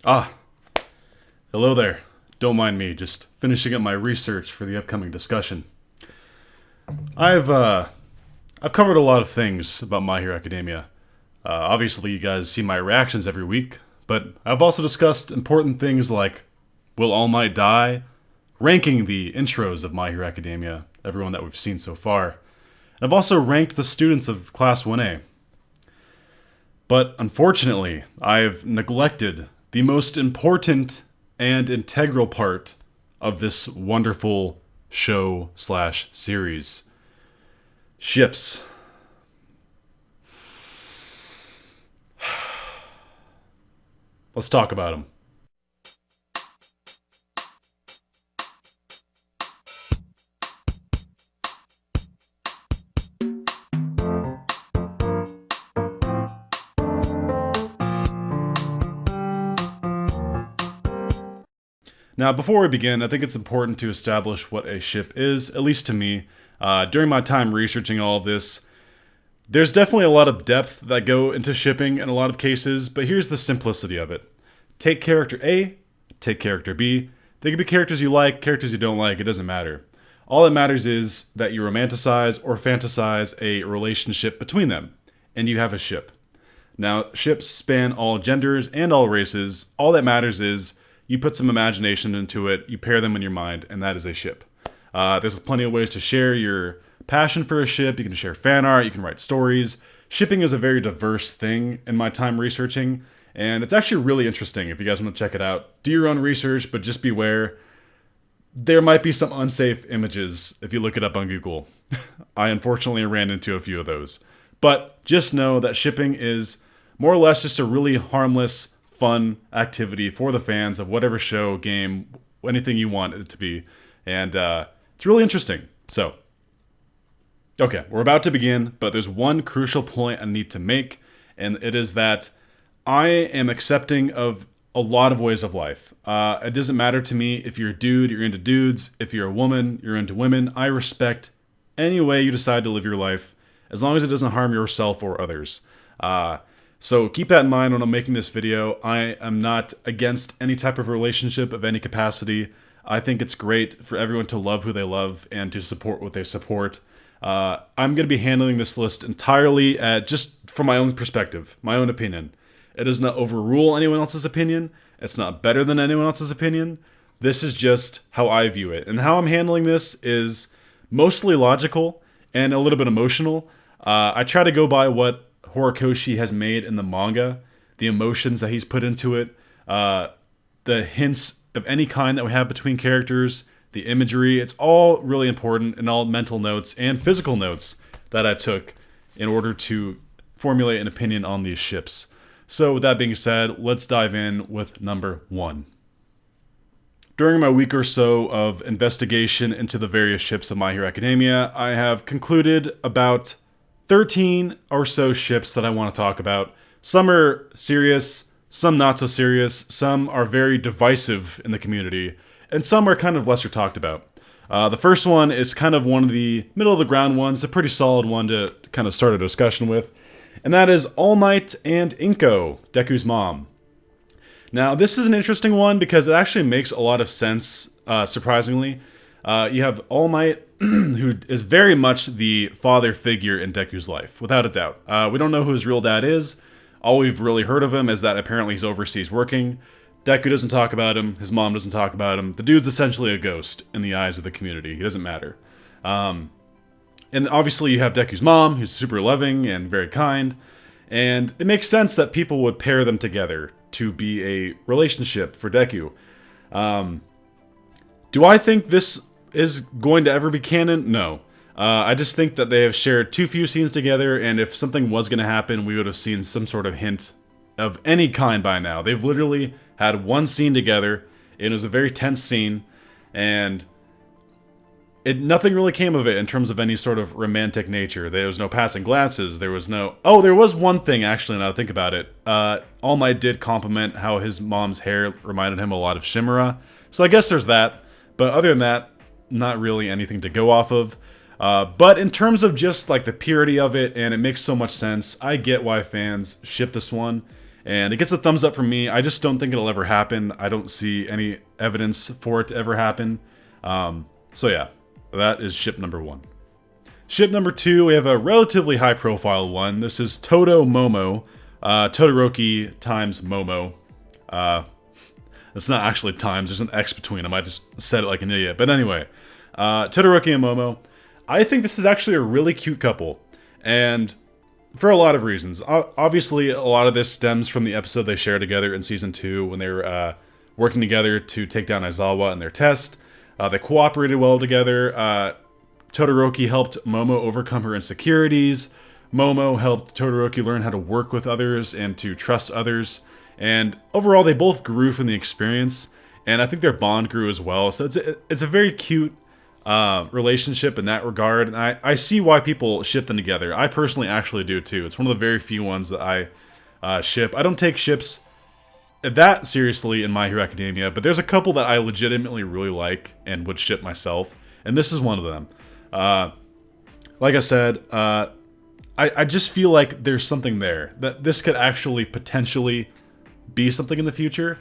Ah, hello there. Don't mind me, just finishing up my research for the upcoming discussion. I've uh, I've covered a lot of things about My Hero Academia. Obviously, you guys see my reactions every week, but I've also discussed important things like will All Might die, ranking the intros of My Hero Academia, everyone that we've seen so far. And I've also ranked the students of Class 1A. But unfortunately, I've neglected the most important and integral part of this wonderful show slash series. Ships. Let's talk about them. Now, before we begin, I think it's important to establish what a ship is, at least to me. During my time researching all of this, there's definitely a lot of depth that go into shipping in a lot of cases, but here's the simplicity of it. Take character A, take character B. They can be characters you like, characters you don't like, it doesn't matter. All that matters is that you romanticize or fantasize a relationship between them, and you have a ship. Now, ships span all genders and all races. All that matters is you put some imagination into it, you pair them in your mind, and that is a ship. There's plenty of ways to share your passion for a ship. You can share fan art, you can write stories. Shipping is a very diverse thing in my time researching, and it's actually really interesting if you guys want to check it out. Do your own research, but just beware. There might be some unsafe images if you look it up on Google. I unfortunately ran into a few of those. But just know that shipping is more or less just a really harmless, fun activity for the fans of whatever show, game, anything you want it to be. And it's really interesting. So, okay, we're about to begin, but there's one crucial point I need to make, and it is that I am accepting of a lot of ways of life. It doesn't matter to me if you're a dude, you're into dudes. If you're a woman, you're into women. I respect any way you decide to live your life, as long as it doesn't harm yourself or others. So keep that in mind when I'm making this video. I am not against any type of relationship of any capacity. I think it's great for everyone to love who they love and to support what they support. I'm going to be handling this list entirely just from my own perspective, my own opinion. It does not overrule anyone else's opinion. It's not better than anyone else's opinion. This is just how I view it. And how I'm handling this is mostly logical and a little bit emotional. I try to go by what Horikoshi has made in the manga, the emotions that he's put into it, the hints of any kind that we have between characters, the imagery. It's all really important, and all mental notes and physical notes that I took in order to formulate an opinion on these ships. So with that being said, let's dive in with number 1. During my week or so of investigation into the various ships of My Hero Academia, I have concluded about 13 or so ships that I want to talk about. Some are serious, some not so serious, some are very divisive in the community, and some are kind of lesser talked about. The first one is kind of one of the middle of the ground ones, a pretty solid one to kind of start a discussion with, and that is All Might and Inko, Deku's mom. Now, this is an interesting one because it actually makes a lot of sense, surprisingly. You have All Might, who is very much the father figure in Deku's life, without a doubt. We don't know who his real dad is. All we've really heard of him is that apparently he's overseas working. Deku doesn't talk about him. His mom doesn't talk about him. The dude's essentially a ghost in the eyes of the community. He doesn't matter. And obviously you have Deku's mom, who's super loving and very kind. And it makes sense that people would pair them together to be a relationship for Deku. Do I think this is going to ever be canon? No. I just think that they have shared too few scenes together, and if something was going to happen, we would have seen some sort of hint of any kind by now. They've literally had one scene together. It was a very tense scene, and nothing really came of it in terms of any sort of romantic nature. There was no passing glances. There was no... Oh, there was one thing, actually, now that I think about it. All Might did compliment how his mom's hair reminded him a lot of Shimura. So I guess there's that. But other than that, not really anything to go off of. But in terms of just like the purity of it, and it makes so much sense, I get why fans ship this one. And it gets a thumbs up from me. I just don't think it'll ever happen. I don't see any evidence for it to ever happen. So yeah, that is ship number 1. Ship number 2, we have a relatively high-profile one. This is Todo Momo. Todoroki times Momo. It's not actually times, there's an X between them. I just said it like an idiot. But anyway, Todoroki and Momo. I think this is actually a really cute couple. And for a lot of reasons. Obviously, a lot of this stems from the episode they shared together in Season 2 when they were working together to take down Aizawa in their test. They cooperated well together. Todoroki helped Momo overcome her insecurities. Momo helped Todoroki learn how to work with others and to trust others. And overall, they both grew from the experience. And I think their bond grew as well. So it's a very cute relationship in that regard. And I see why people ship them together. I personally actually do too. It's one of the very few ones that I ship. I don't take ships that seriously in My Hero Academia, but there's a couple that I legitimately really like and would ship myself. And this is one of them. Like I said, I just feel like there's something there. That this could actually potentially be something in the future.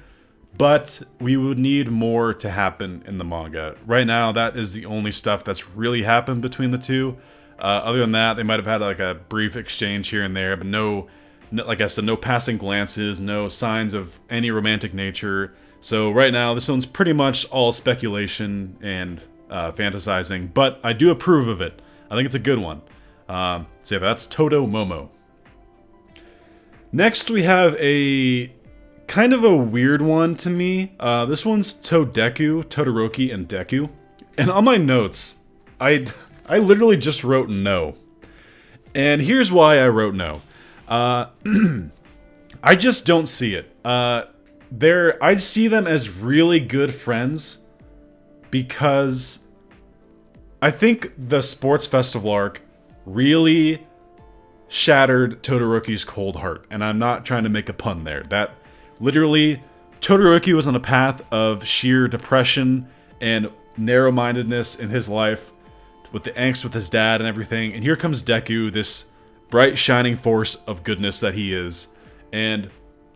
But we would need more to happen in the manga. Right now, that is the only stuff that's really happened between the two. Other than that, they might have had like a brief exchange here and there, but no, like I said, no passing glances, no signs of any romantic nature. So right now, this one's pretty much all speculation and fantasizing, but I do approve of it. I think it's a good one. So yeah, that's Todo Momo. Next, we have a kind of a weird one to me. This one's Todeku, Todoroki, and Deku. And on my notes, I literally just wrote no. And here's why I wrote no. I just don't see it. I see them as really good friends because I think the sports festival arc really shattered Todoroki's cold heart. And I'm not trying to make a pun there. That literally, Todoroki was on a path of sheer depression and narrow-mindedness in his life with the angst with his dad and everything. And here comes Deku, this bright, shining force of goodness that he is, and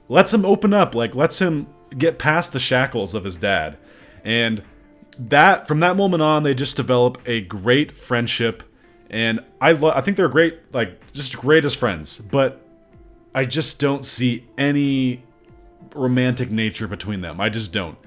lets him open up, like lets him get past the shackles of his dad. And that, from that moment on, they just develop a great friendship. And I think they're great, like just great as friends. But I just don't see any romantic nature between them. I just don't.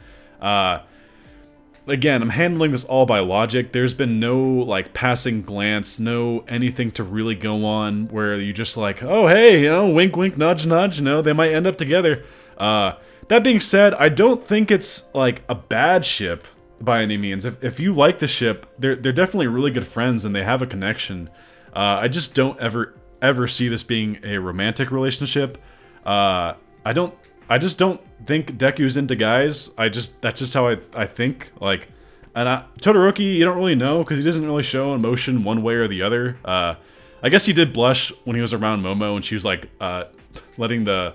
Again, I'm handling this all by logic. There's been no like passing glance, no anything to really go on where you just like, oh hey, wink wink, nudge nudge, they might end up together. That being said, I don't think it's like a bad ship by any means. If you like the ship, they're definitely really good friends and they have a connection. I just don't ever see this being a romantic relationship. I just don't think Deku's into guys. That's just how I think. Like, and Todoroki, you don't really know because he doesn't really show emotion one way or the other. I guess he did blush when he was around Momo and she was like letting the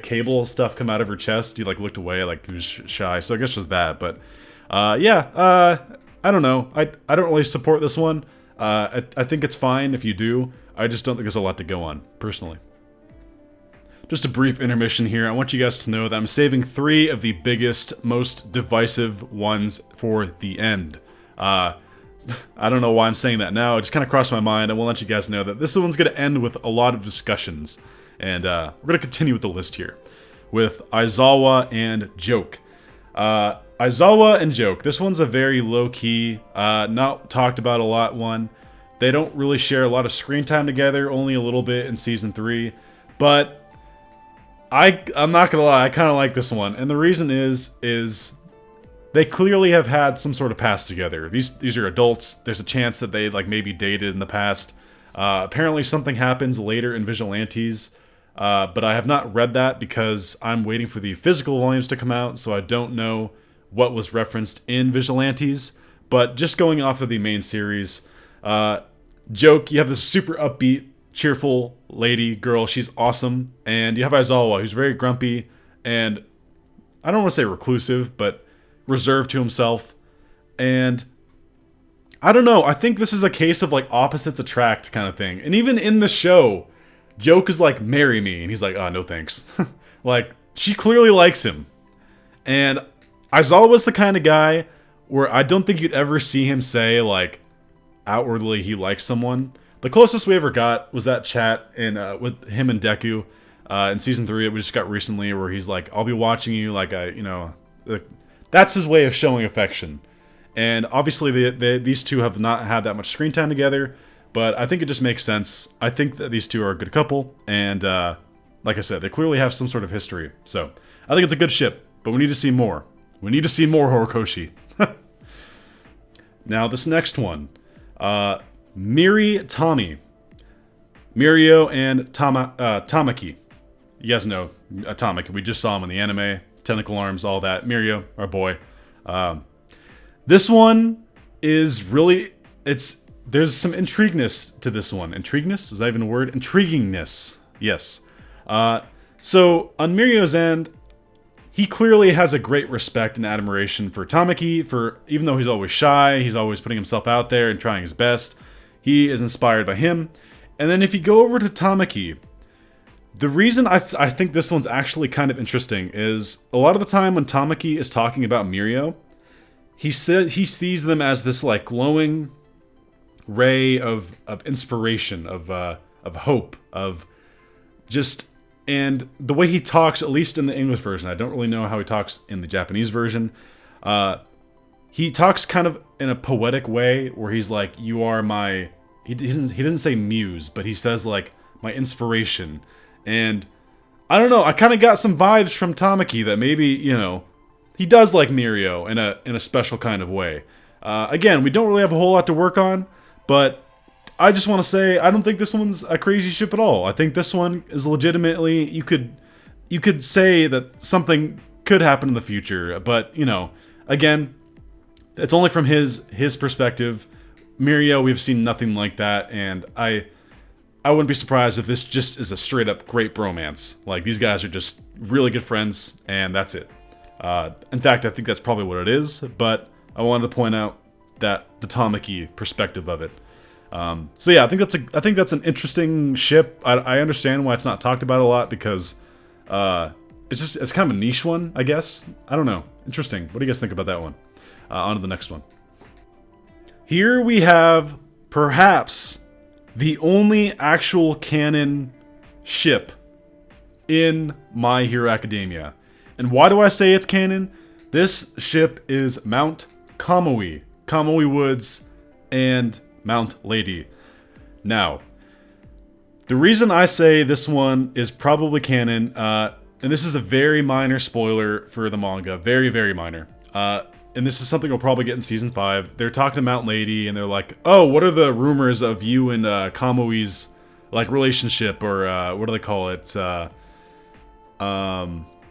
cable stuff come out of her chest. He like looked away, like he was shy. So I guess it was that. But I don't know. I don't really support this one. I think it's fine if you do. I just don't think there's a lot to go on personally. Just a brief intermission here. I want you guys to know that I'm saving 3 of the biggest, most divisive ones for the end. I don't know why I'm saying that now. It just kind of crossed my mind. I will let you guys know that this one's going to end with a lot of discussions. And we're going to continue with the list here. With Aizawa and Joke. Aizawa and Joke. This one's a very low-key, not talked about a lot one. They don't really share a lot of screen time together. Only a little bit in Season 3. But I'm not gonna lie, I kind of like this one, and the reason is they clearly have had some sort of past together. These are adults. There's a chance that they like maybe dated in the past. Apparently something happens later in Vigilantes, but I have not read that because I'm waiting for the physical volumes to come out, so I don't know what was referenced in Vigilantes. But just going off of the main series, Joke, you have this super upbeat, cheerful girl, she's awesome, and you have Aizawa, who's very grumpy and I don't want to say reclusive, but reserved to himself. And I don't know, I think this is a case of like opposites attract kind of thing. And even in the show, Joke is like, marry me, and he's like, oh, no thanks. Like, she clearly likes him. And Aizawa was the kind of guy where I don't think you'd ever see him say, like, outwardly he likes someone. The closest we ever got was that chat in with him and Deku in season 3 that we just got recently, where he's like, "I'll be watching you," like that's his way of showing affection. And obviously, these two have not had that much screen time together, but I think it just makes sense. I think that these two are a good couple, and like I said, they clearly have some sort of history. So I think it's a good ship, but we need to see more. We need to see more Horikoshi. Now, this next one. Miri Tommy. Mirio and Tamaki. You guys know Tamaki. We just saw him in the anime. Tentacle arms, all that. Mirio, our boy. This one is really... There's some intrigueness to this one. Intrigueness? Is that even a word? Intriguingness. Yes. So, on Mirio's end, he clearly has a great respect and admiration for Tamaki, even though he's always shy, he's always putting himself out there and trying his best. He is inspired by him. And then if you go over to Tamaki, the reason I think this one's actually kind of interesting is a lot of the time when Tamaki is talking about Mirio, he sees them as this like glowing ray of inspiration, of hope, of just... And the way he talks, at least in the English version, I don't really know how he talks in the Japanese version. He talks kind of in a poetic way, where he's like, "You are my..." He doesn't say muse, but he says like, "my inspiration." And I don't know. I kind of got some vibes from Tamaki that maybe he does like Mirio in a special kind of way. Again, we don't really have a whole lot to work on, but I just want to say, I don't think this one's a crazy ship at all. I think this one is legitimately, you could say that something could happen in the future, but, again, it's only from his perspective. Mirio, we've seen nothing like that, and I wouldn't be surprised if this just is a straight up great bromance. Like, these guys are just really good friends, and that's it. In fact, I think that's probably what it is, but I wanted to point out that the Tamaki perspective of it. So yeah, I think that's an interesting ship. I understand why it's not talked about a lot, because it's kind of a niche one, I guess. I don't know. Interesting. What do you guys think about that one? On to the next one. Here we have perhaps the only actual canon ship in My Hero Academia. And why do I say it's canon? This ship is Mount Kamui Woods, and Mount Lady. Now, the reason I say this one is probably canon, and this is a very minor spoiler for the manga, very, very minor, and this is something we'll probably get in Season 5, they're talking to Mount Lady, and they're like, "Oh, what are the rumors of you and Kamui's, like, relationship, or, what do they call it,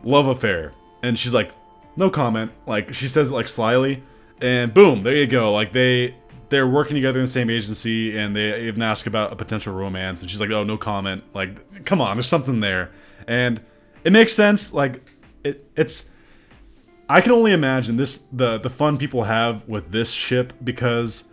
love affair?" And she's like, "No comment," like, she says it, like, slyly, and boom, there you go, like, they're working together in the same agency, and they even ask about a potential romance, and she's like, "Oh, no comment." Like, come on, there's something there. And it makes sense. Like, it's... I can only imagine the fun people have with this ship, because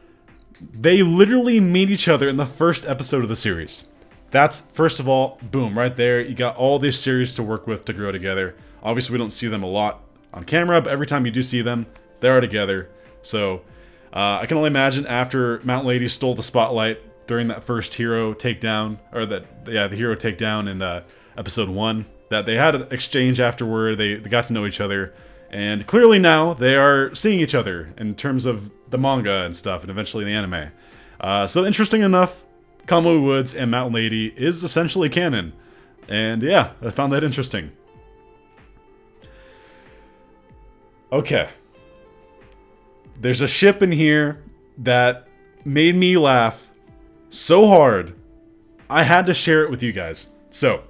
they literally meet each other in the first episode of the series. That's, first of all, boom, right there. You got all this series to work with to grow together. Obviously, we don't see them a lot on camera, but every time you do see them, they are together. So... I can only imagine after Mount Lady stole the spotlight during that first hero takedown, or the hero takedown in episode 1, that they had an exchange afterward, they got to know each other, and clearly now they are seeing each other in terms of the manga and stuff, and eventually the anime. So interesting enough, Kamui Woods and Mount Lady is essentially canon, and yeah, I found that interesting. Okay. There's a ship in here that made me laugh so hard, I had to share it with you guys. So,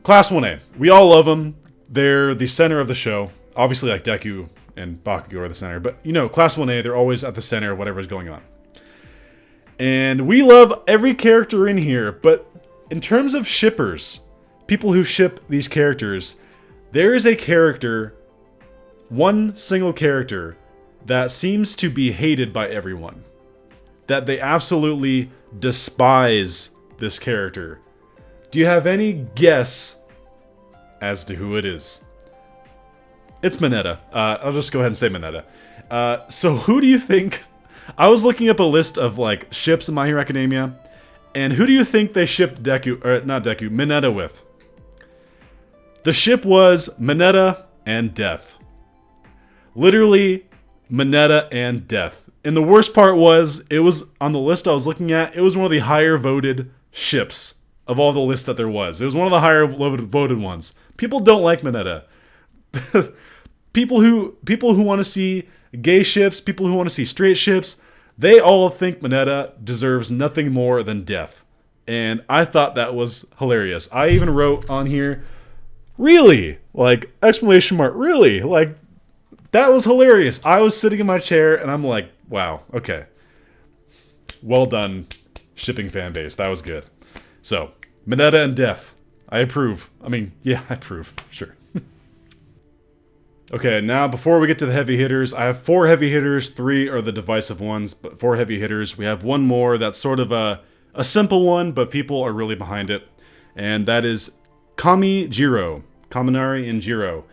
Class 1A. We all love them. They're the center of the show. Obviously, like, Deku and Bakugo are the center. But, Class 1A, they're always at the center of whatever's going on. And we love every character in here. But in terms of shippers, people who ship these characters, there is a character, one single character, that seems to be hated by everyone. That they absolutely despise this character. Do you have any guess as to who it is. It's Mineta. I'll just go ahead and say Mineta. So who do you think... I was looking up a list of, like, ships in My Hero Academia, and who do you think they shipped Mineta with? The ship was Mineta and Death. Literally, Mineta and Death. And the worst part was, it was on the list I was looking at, it was one of the higher voted ships of all the lists that there was. It was one of the higher voted ones. People don't like Mineta. people who want to see gay ships, people who want to see straight ships, they all think Mineta deserves nothing more than death. And I thought that was hilarious. I even wrote on here, really? Like, exclamation mark, really? Like, that was hilarious. I was sitting in my chair and I'm like, wow, okay. Well done, shipping fan base. That was good. So, Mineta and Death. I approve. I mean, yeah, I approve. Sure. Okay, now before we get to the heavy hitters, I have 4 heavy hitters, 3 are the divisive ones, but 4 heavy hitters. We have one more that's sort of a simple one, but people are really behind it, and that is Kaminari and Jiro.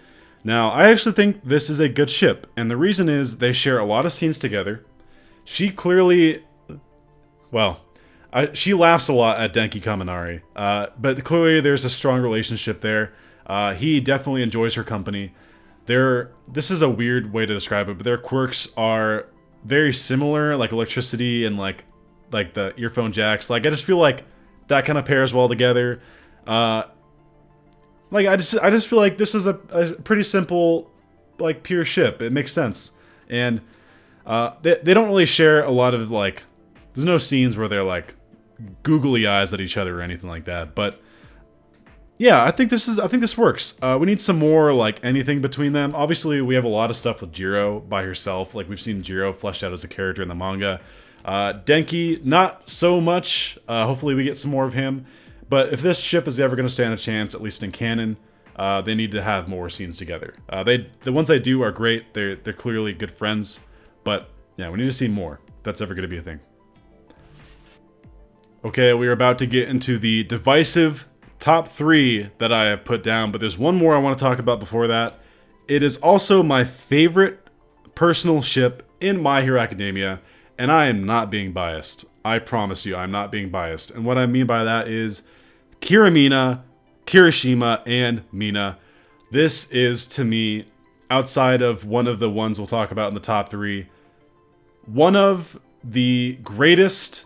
Now, I actually think this is a good ship, and the reason is they share a lot of scenes together. She clearly, well, she laughs a lot at Denki Kaminari, but clearly there's a strong relationship there. He definitely enjoys her company. This is a weird way to describe it, but their quirks are very similar, like electricity and like the earphone jacks. Like, I just feel like that kind of pairs well together. Like, I just feel like this is a pretty simple, like, pure ship. It makes sense. And they don't really share a lot of, like, there's no scenes where they're like googly eyes at each other or anything like that. But yeah, I think this works. We need some more, like, anything between them. Obviously, we have a lot of stuff with Jiro by herself. Like, we've seen Jiro fleshed out as a character in the manga. Denki, not so much. Hopefully we get some more of him. But if this ship is ever going to stand a chance, at least in canon, they need to have more scenes together. The ones they do are great. They're clearly good friends. But, yeah, we need to see more. If that's ever going to be a thing. Okay, we're about to get into the divisive top 3 that I have put down, but there's one more I want to talk about before that. It is also my favorite personal ship in My Hero Academia, and I am not being biased. I promise you, I'm not being biased. And what I mean by that is Kirishima, and Mina. This is, to me, outside of one of the ones we'll talk about in the top 3, one of the greatest,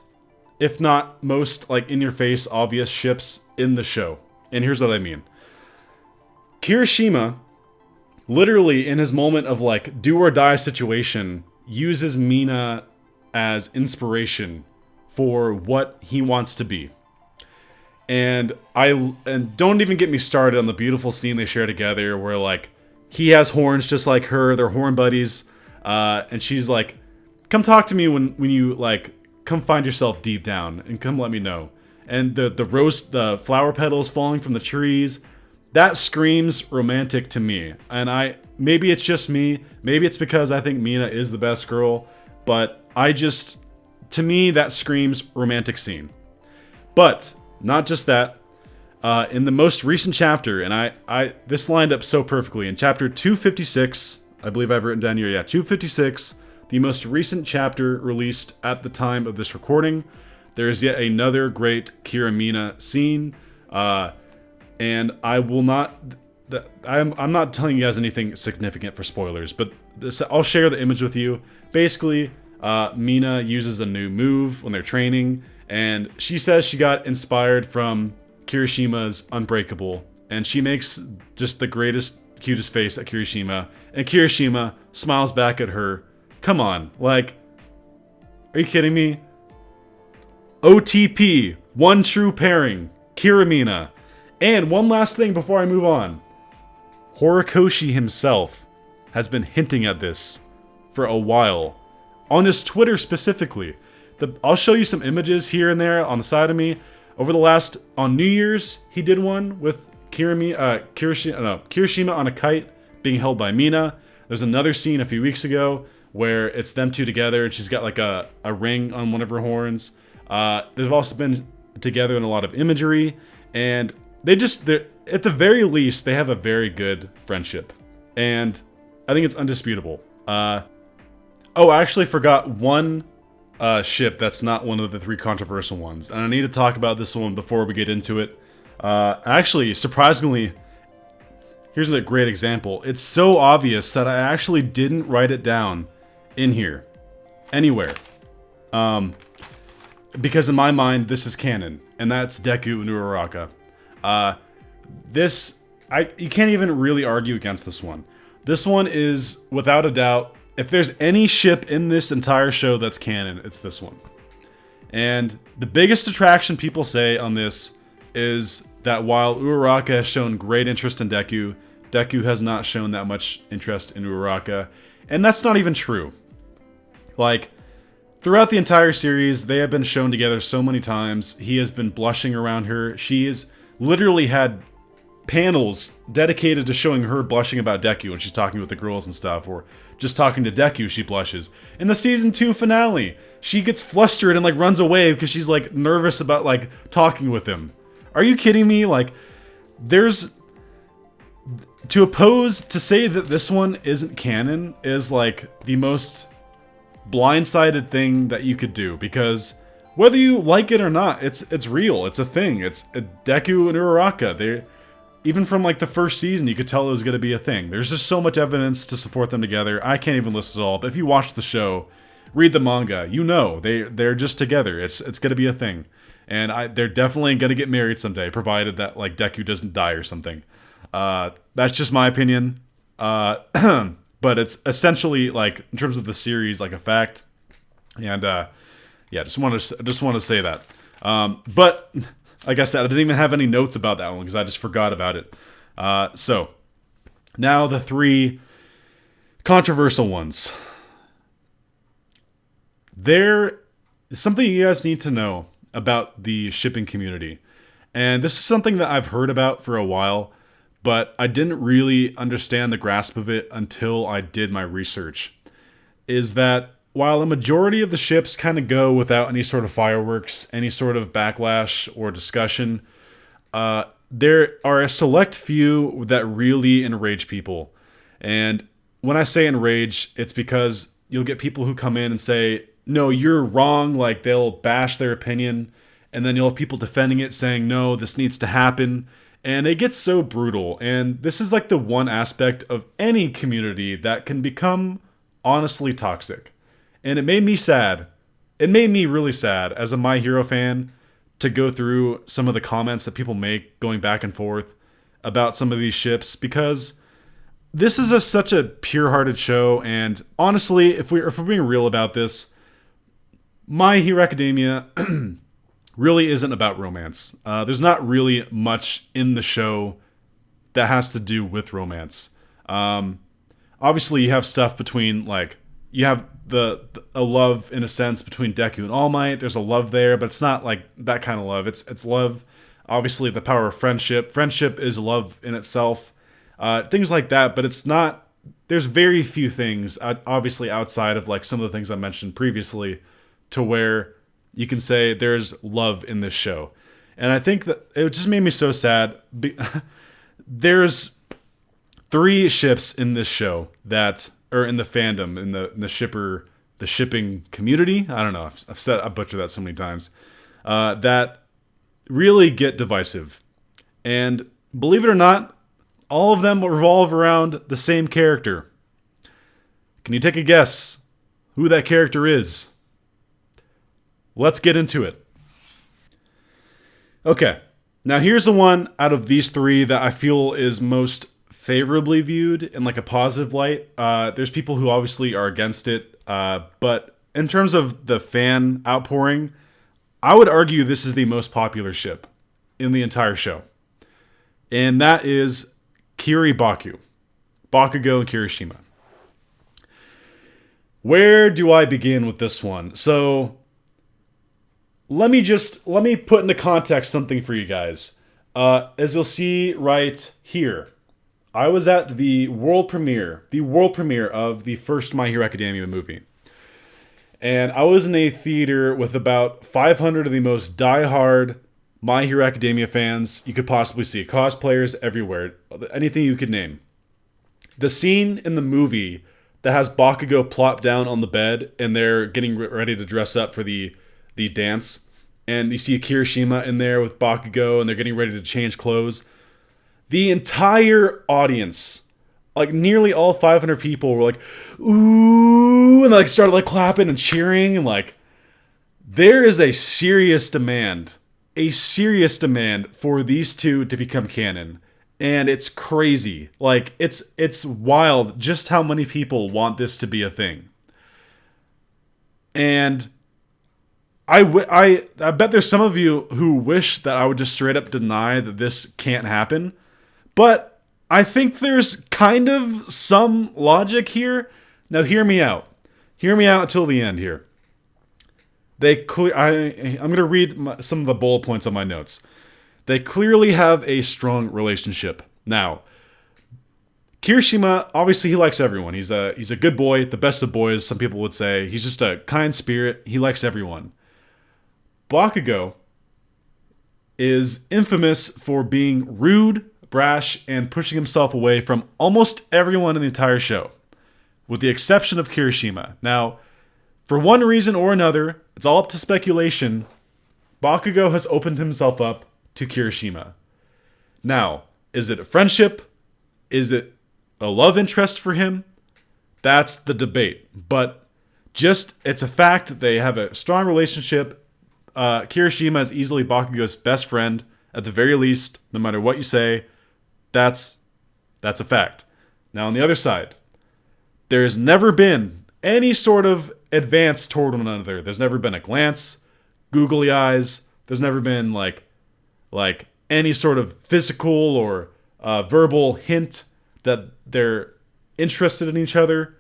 if not most, like, in-your-face, obvious ships in the show. And here's what I mean. Kirishima, literally in his moment of, like, do-or-die situation, uses Mina as inspiration for what he wants to be. And don't even get me started on the beautiful scene they share together where, like, he has horns just like her, they're horn buddies, and she's like, come talk to me when you, like, come find yourself deep down and come let me know. And the flower petals falling from the trees, that screams romantic to me. And maybe it's just me, maybe it's because I think Mina is the best girl, but to me, that screams romantic scene. But not just that. In the most recent chapter, and this lined up so perfectly, in chapter 256, I believe I've written down here, yeah, 256, the most recent chapter released at the time of this recording, there is yet another great Kira-Mina scene, and I will not, I'm not telling you guys anything significant for spoilers, but I'll share the image with you. Basically, Mina uses a new move when they're training, and she says she got inspired from Kirishima's Unbreakable, and she makes just the greatest, cutest face at Kirishima, and Kirishima smiles back at her. Come on, like, are you kidding me? OTP, one true pairing, Kira-Mina. And one last thing before I move on. Horikoshi himself has been hinting at this for a while. On his Twitter specifically. I'll show you some images here and there on the side of me. On New Year's, he did one with Kirishima on a kite being held by Mina. There's another scene a few weeks ago where it's them two together and she's got like a ring on one of her horns. They've also been together in a lot of imagery, and at the very least, they have a very good friendship. And I think it's undisputable. I actually forgot one ship that's not one of the 3 controversial ones. And I need to talk about this one before we get into it. Actually, surprisingly, here's a great example. It's so obvious that I actually didn't write it down in here. Anywhere. Because in my mind, this is canon. And that's Deku and Uraraka. You can't even really argue against this one. This one is, without a doubt, if there's any ship in this entire show that's canon, it's this one. And the biggest attraction people say on this is that while Uraraka has shown great interest in Deku, Deku has not shown that much interest in Uraraka. And that's not even true. Like, throughout the entire series, they have been shown together so many times. He has been blushing around her. She has literally had panels dedicated to showing her blushing about Deku when she's talking with the girls and stuff, or just talking to Deku, she blushes. In the season 2 finale, she gets flustered and like runs away because she's like nervous about like talking with him. Are you kidding me? Like, there's... To say that this one isn't canon is like the most blindsided thing that you could do, because whether you like it or not, it's real. It's a thing. It's Deku and Uraraka. Even from like the first season, you could tell it was going to be a thing. There's just so much evidence to support them together. I can't even list it all, but if you watch the show, read the manga, you know they're just together. It's going to be a thing, and they're definitely going to get married someday, provided that like Deku doesn't die or something. That's just my opinion. But it's essentially, like, in terms of the series, like a fact. And yeah, just want to say that. But like I said, I didn't even have any notes about that one because I just forgot about it. So now the 3 controversial ones. There is something you guys need to know about the shipping community. And this is something that I've heard about for a while, but I didn't really understand the grasp of it until I did my research. Is that while a majority of the ships kind of go without any sort of fireworks, any sort of backlash or discussion, there are a select few that really enrage people. And when I say enrage, it's because you'll get people who come in and say, no, you're wrong, like they'll bash their opinion, and then you'll have people defending it saying, no, this needs to happen. And it gets so brutal, and this is like the one aspect of any community that can become honestly toxic. And it made me sad. It made me really sad as a My Hero fan to go through some of the comments that people make going back and forth about some of these ships, because this is such a pure-hearted show, and honestly, if we're being real about this, My Hero Academia really isn't about romance. There's not really much in the show that has to do with romance. Obviously, you have stuff between, like, you have a love, in a sense, between Deku and All Might. There's a love there, but it's not, like, that kind of love. It's love, obviously, the power of friendship. Friendship is love in itself. Things like that, but it's not... There's very few things, obviously, outside of, like, some of the things I mentioned previously, to where you can say there's love in this show. And I think that it just made me so sad. There's 3 ships in this show that, or in the fandom, in the shipping community. I don't know. I butchered that so many times. That really get divisive. And believe it or not, all of them revolve around the same character. Can you take a guess who that character is? Let's get into it. Okay, now here's the one out of these 3 that I feel is most favorably viewed in like a positive light. There's people who obviously are against it, but in terms of the fan outpouring, I would argue this is the most popular ship in the entire show. And that is Kiri Bakugo and Kirishima. Where do I begin with this one? So... Let me put into context something for you guys. As you'll see right here, I was at the world premiere of the first My Hero Academia movie. And I was in a theater with about 500 of the most diehard My Hero Academia fans, you could possibly see cosplayers everywhere, anything you could name. The scene in the movie that has Bakugo plop down on the bed and they're getting ready to dress up for the dance, and you see Kirishima in there with Bakugo and they're getting ready to change clothes. The entire audience, like nearly all 500 people, were like, ooh, and like started like clapping and cheering, and like there is a serious demand for these two to become canon. And it's crazy. Like, it's wild just how many people want this to be a thing. And I bet there's some of you who wish that I would just straight up deny that this can't happen. But I think there's kind of some logic here. Now, hear me out. Hear me out until the end here. I'm going to read some of the bullet points on my notes. They clearly have a strong relationship. Now, Kirishima, obviously he likes everyone. He's a good boy, the best of boys, some people would say. He's just a kind spirit. He likes everyone. Bakugo is infamous for being rude, brash, and pushing himself away from almost everyone in the entire show, with the exception of Kirishima. Now, for one reason or another, it's all up to speculation, Bakugo has opened himself up to Kirishima. Now, is it a friendship? Is it a love interest for him? That's the debate. But just, it's a fact that they have a strong relationship. Kirishima is easily Bakugo's best friend, at the very least, no matter what you say. That's a fact. Now, on the other side, there has never been any sort of advance toward one another. There's never been a glance, googly eyes. There's never been like any sort of physical or verbal hint that they're interested in each other.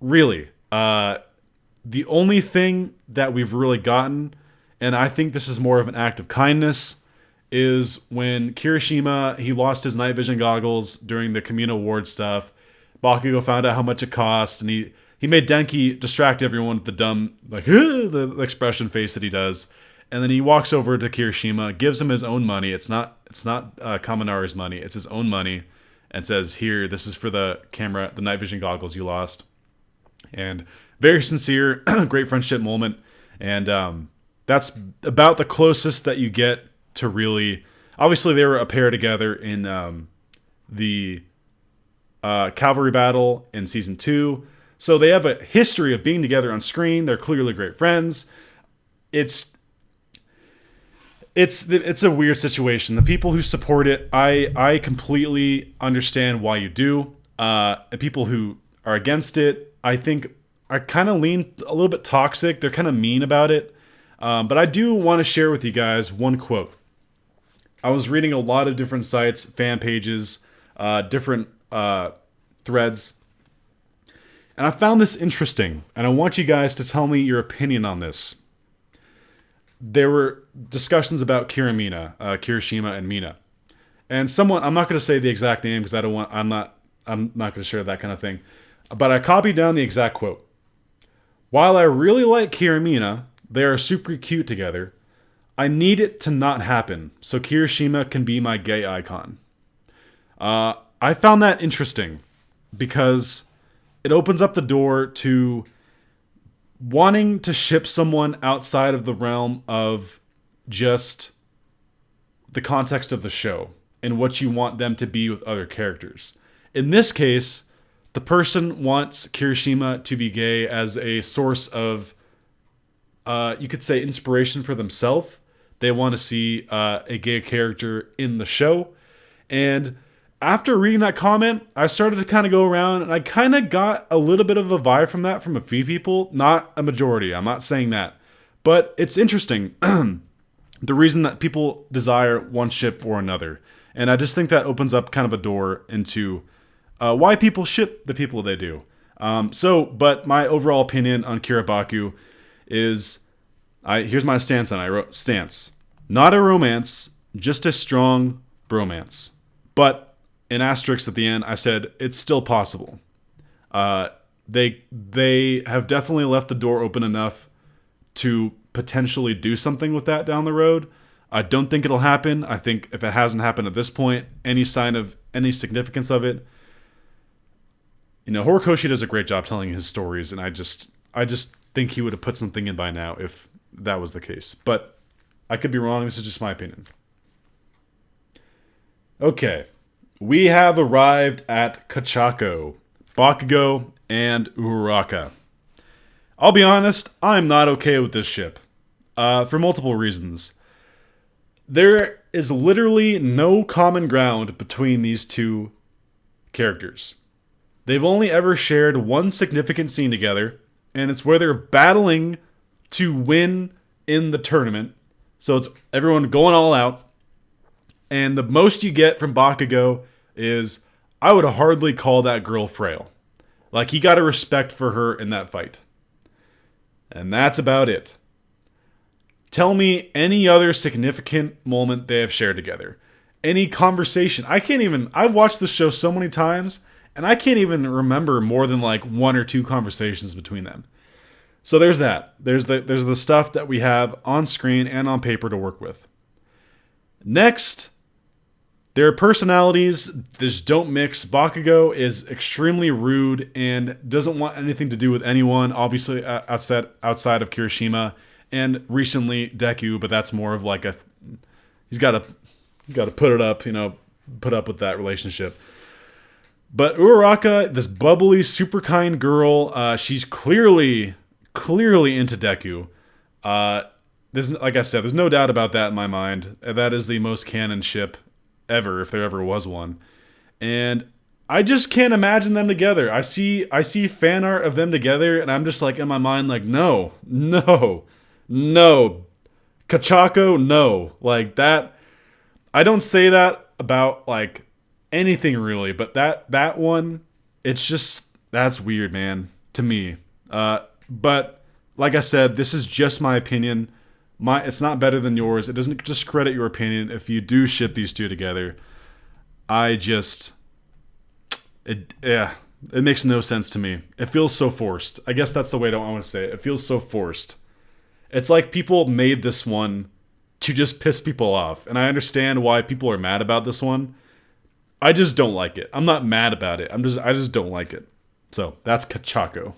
Really, the only thing that we've really gotten, and I think this is more of an act of kindness, is when Kirishima, he lost his night vision goggles during the Kamino Award stuff. Bakugo found out how much it cost, and he made Denki distract everyone with the dumb, like, the expression face that he does. And then he walks over to Kirishima, gives him his own money. It's not Kaminari's money. It's his own money. And says, here, this is for the camera, the night vision goggles you lost. And very sincere, great friendship moment. And that's about the closest that you get to really... Obviously, they were a pair together in the Cavalry Battle in Season 2. So they have a history of being together on screen. They're clearly great friends. It's a weird situation. The people who support it, I completely understand why you do. And people who are against it, I think, are kind of lean a little bit toxic. They're kind of mean about it. But I do want to share with you guys one quote. I was reading a lot of different sites, fan pages, different threads. And I found this interesting, and I want you guys to tell me your opinion on this. There were discussions about Kirishima and Mina. And someone, I'm not going to say the exact name because I'm not going to share that kind of thing. But I copied down the exact quote. While I really like Kirishima, they are super cute together. I need it to not happen so Kirishima can be my gay icon. I found that interesting because it opens up the door to wanting to ship someone outside of the realm of just the context of the show and what you want them to be with other characters. In this case, the person wants Kirishima to be gay as a source of, you could say, inspiration for themselves. They want to see a gay character in the show. And after reading that comment, I started to kind of go around, and I kind of got a little bit of a vibe from that from a few people. Not a majority, I'm not saying that. But it's interesting, the reason that people desire one ship or another. And I just think that opens up kind of a door into why people ship the people they do. But my overall opinion on Kirabaku is, here's my stance on it. I wrote, stance. Not a romance, just a strong bromance. But in asterisk at the end, I said, it's still possible. They have definitely left the door open enough to potentially do something with that down the road. I don't think it'll happen. I think if it hasn't happened at this point, any sign of any significance of it, Horikoshi does a great job telling his stories, and I just think he would have put something in by now if that was the case. But I could be wrong. This is just my opinion. Okay. We have arrived at Kachako, Bakugo, and Uraraka. I'll be honest, I'm not okay with this ship. For multiple reasons. There is literally no common ground between these two characters. They've only ever shared one significant scene together, and it's where they're battling to win in the tournament. So it's everyone going all out. And the most you get from Bakugo is, I would hardly call that girl frail. Like, he got a respect for her in that fight. And that's about it. Tell me any other significant moment they have shared together. Any conversation. I've watched this show so many times, and I can't even remember more than like one or two conversations between them. So there's that. There's the stuff that we have on screen and on paper to work with. Next, their personalities just don't mix. Bakugo is extremely rude and doesn't want anything to do with anyone, obviously outside of Kirishima, and recently Deku, but that's more of like he's got to put it up, put up with that relationship. But Uraraka, this bubbly, super kind girl, she's clearly into Deku. Like I said, there's no doubt about that in my mind. That is the most canon ship ever, if there ever was one. And I just can't imagine them together. I see fan art of them together, and I'm just like, in my mind, like, no. Kachako, no. Like, that, I don't say that about, like, anything really, but that one, it's just, that's weird, man, to me. But, like I said, this is just my opinion. It's not better than yours. It doesn't discredit your opinion if you do ship these two together. It makes no sense to me. It feels so forced. I guess that's the way I want to say it. It feels so forced. It's like people made this one to just piss people off. And I understand why people are mad about this one. I just don't like it. I'm not mad about it. I just don't like it. So, that's Kachako.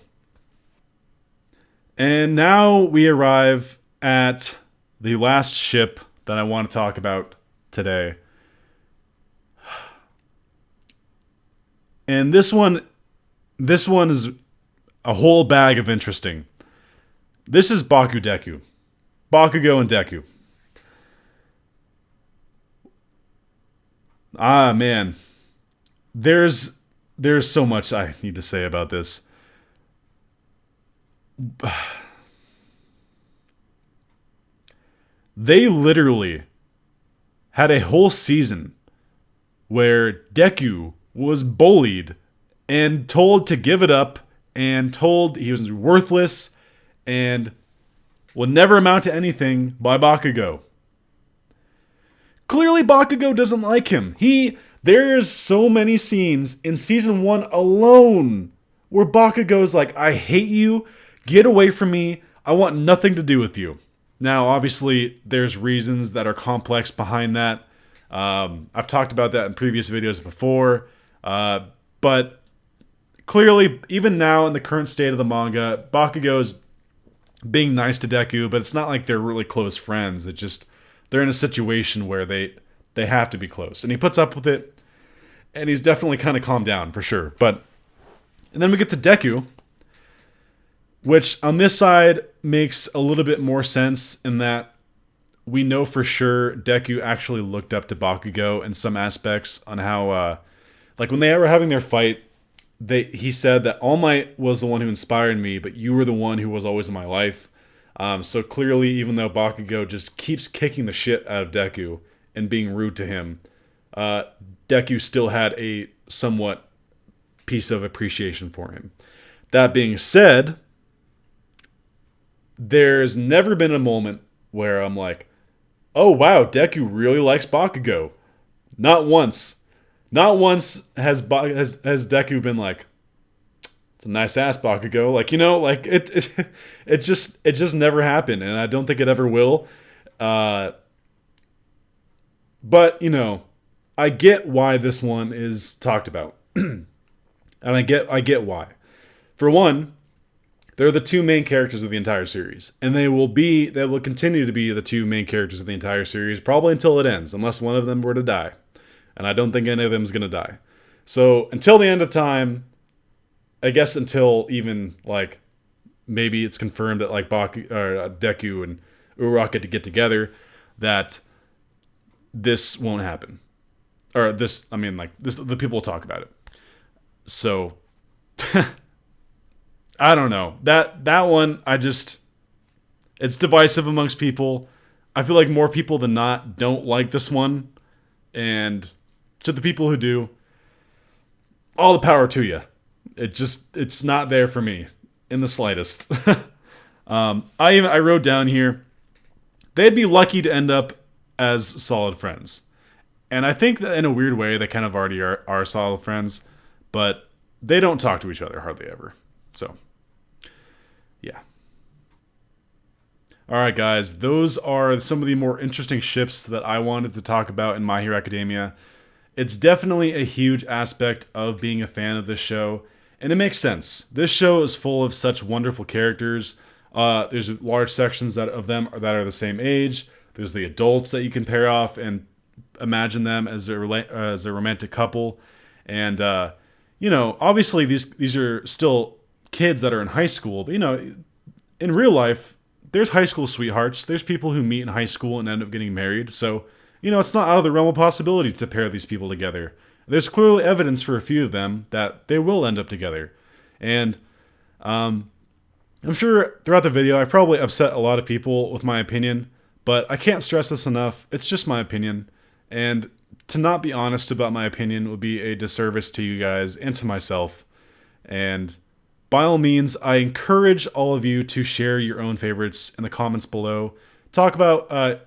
And now we arrive at the last ship that I want to talk about today. And this one is a whole bag of interesting. This is Bakugo and Deku. Ah, man. There's so much I need to say about this. They literally had a whole season where Deku was bullied and told to give it up and told he was worthless and would never amount to anything by Bakugo. Clearly Bakugo doesn't like him. There's so many scenes in season 1 alone where Bakugo's like, I hate you, get away from me, I want nothing to do with you. Now, obviously, there's reasons that are complex behind that. I've talked about that in previous videos before. But clearly, even now in the current state of the manga, Bakugo's being nice to Deku, but it's not like they're really close friends. It's just, they're in a situation where they have to be close. And he puts up with it, and he's definitely kind of calmed down, for sure. And then we get to Deku, which on this side makes a little bit more sense in that we know for sure Deku actually looked up to Bakugo in some aspects on how, like when they were having their fight, he said that All Might was the one who inspired me, but you were the one who was always in my life. So clearly, even though Bakugo just keeps kicking the shit out of Deku and being rude to him, Deku still had a somewhat piece of appreciation for him. That being said, there's never been a moment where I'm like, oh wow, Deku really likes Bakugo. Not once. Not once has Deku been like, it's a nice ass, Bakugo. Like, like it just never happened, and I don't think it ever will. But, I get why this one is talked about. And I get why. For one, they're the two main characters of the entire series, and they will continue to be the two main characters of the entire series probably until it ends, unless one of them were to die. And I don't think any of them is going to die. So, until the end of time, I guess until even like maybe it's confirmed that like Deku and Uraraka to get together, that this won't happen. Or this, the people will talk about it. So, I don't know. That one, it's divisive amongst people. I feel like more people than not don't like this one. And to the people who do, all the power to you. It's not there for me in the slightest. I wrote down here, they'd be lucky to end up as solid friends. And I think that in a weird way, they kind of already are solid friends, but they don't talk to each other hardly ever. So, yeah. Alright guys, those are some of the more interesting ships that I wanted to talk about in My Hero Academia. It's definitely a huge aspect of being a fan of this show, and it makes sense. This show is full of such wonderful characters. There's large sections of them that are the same age. There's the adults that you can pair off and imagine them as a romantic couple. And, obviously these are still kids that are in high school. But, in real life, there's high school sweethearts. There's people who meet in high school and end up getting married. So, it's not out of the realm of possibility to pair these people together. There's clearly evidence for a few of them that they will end up together. And I'm sure throughout the video I probably upset a lot of people with my opinion, but I can't stress this enough. It's just my opinion. And to not be honest about my opinion would be a disservice to you guys and to myself. And by all means, I encourage all of you to share your own favorites in the comments below. Talk about...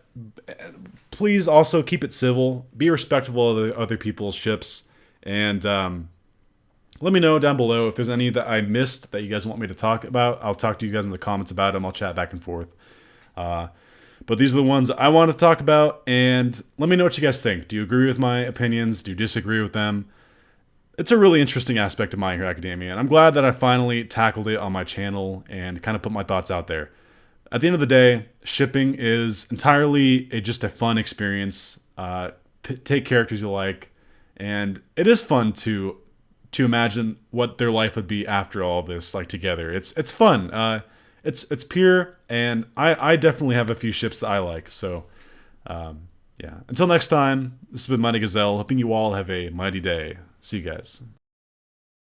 please also keep it civil. Be respectful of the other people's ships. And let me know down below if there's any that I missed that you guys want me to talk about. I'll talk to you guys in the comments about them. I'll chat back and forth. But these are the ones I want to talk about. And let me know what you guys think. Do you agree with my opinions? Do you disagree with them? It's a really interesting aspect of My Hero Academia. And I'm glad that I finally tackled it on my channel and kind of put my thoughts out there. At the end of the day, shipping is entirely just a fun experience. Take characters you like, and it is fun to imagine what their life would be after all this, like together. It's fun. It's pure, and I definitely have a few ships that I like. So, yeah. Until next time, this has been Mighty Gazelle. Hoping you all have a mighty day. See you guys.